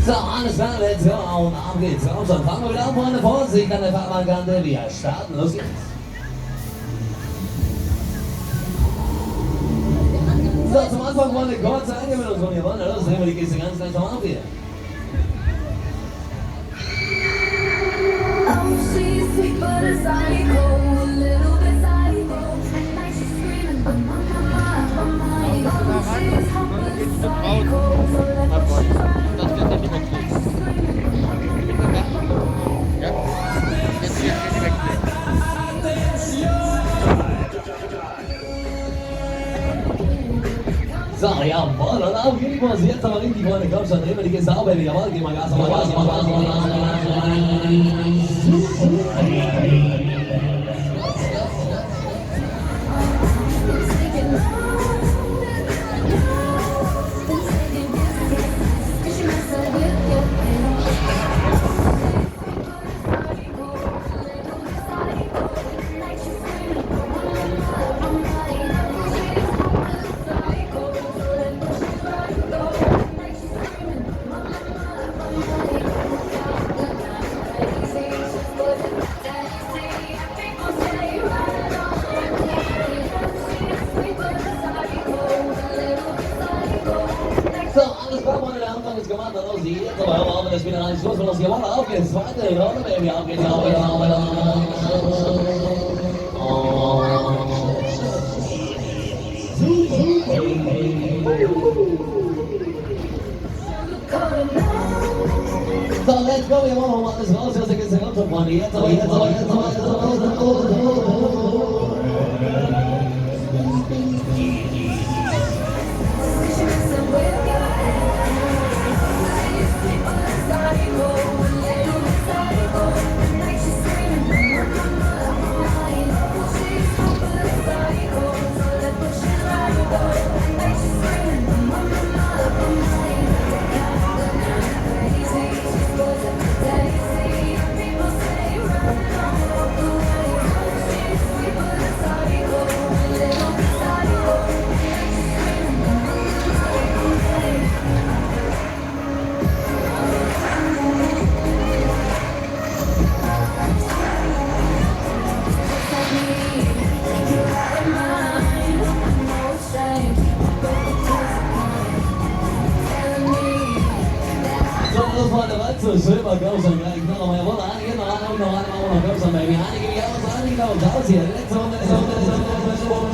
So, alles klar, let's go. Und ab geht's. Komm schon, fangen wir wieder an, Freunde. Vorsicht an der Fahrbankante. Wir starten. Los geht's. So, zum Anfang, Freunde, kurze Eingewöhnung von mir. Los, nehmen wir die Kiste ganz gleich nochmal auf hier. Oh, she's sweet but a psycho, a little bit psycho. At night she's screaming, mama, mama. Oh, she's hot but a psycho, so let her push right. So, jawohl, und auf geht die Boss. Jetzt aber richtig, Freunde. Komm schon, drehen wir die Kiste auf, Baby. Jawohl, geh mal Gas, mal Gas, mal Gas, mal Gas. So, alles klar, Freunde, der Anfang ist gemacht, dann los geht's. Aber hör mal auf, das wieder rein. Schluss, los geht's. Auf geht's. Zweite Runde, Baby. Auf geht's, auf geht's, auf geht's. So, let's go. Wir machen mal alles raus aus der Kiste. Komm schon, Freunde. Jetzt aber, jetzt aber, jetzt aber, jetzt aber. So, Silber, komm schon, gleich noch mal. Jawohl, einige noch ran, komm schon, Baby. Einige aus hier. Letzte Runde, letzte Runde, letzte Runde.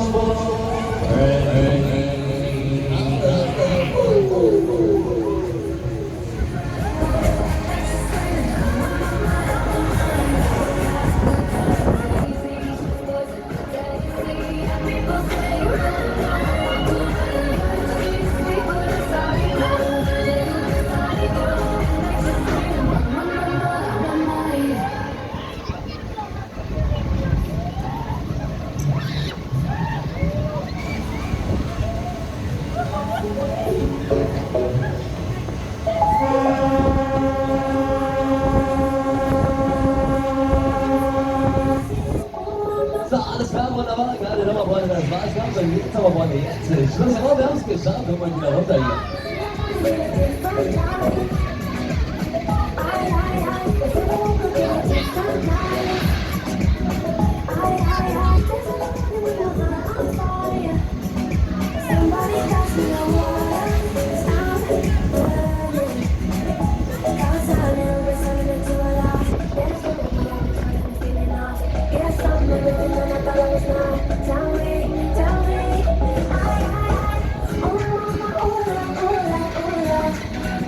So, alles klar, wunderbar. Gerade nochmal, Freunde, das war's. Komm schon, jetzt aber, Freunde, jetzt. Schluss, aber wir haben's geschafft. Guck mal wieder runter hier.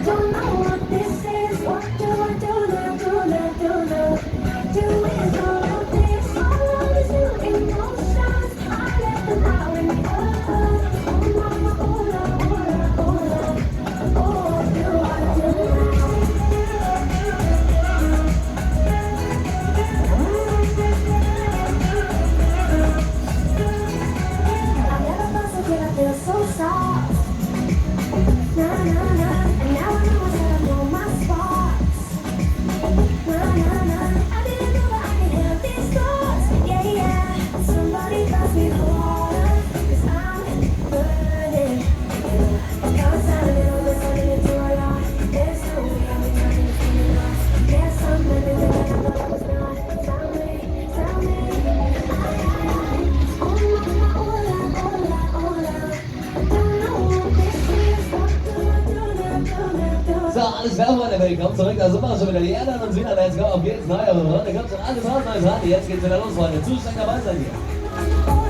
Don't know Alles klar, Freunde, willkommen zurück. Da sind wir schon wieder. Die Erde und Süder, jetzt kommen auf geht's. Neue Runde. Kommt schon alles raus, neues Rad. Jetzt geht's wieder los, Freunde. Zuschlag dabei sein hier.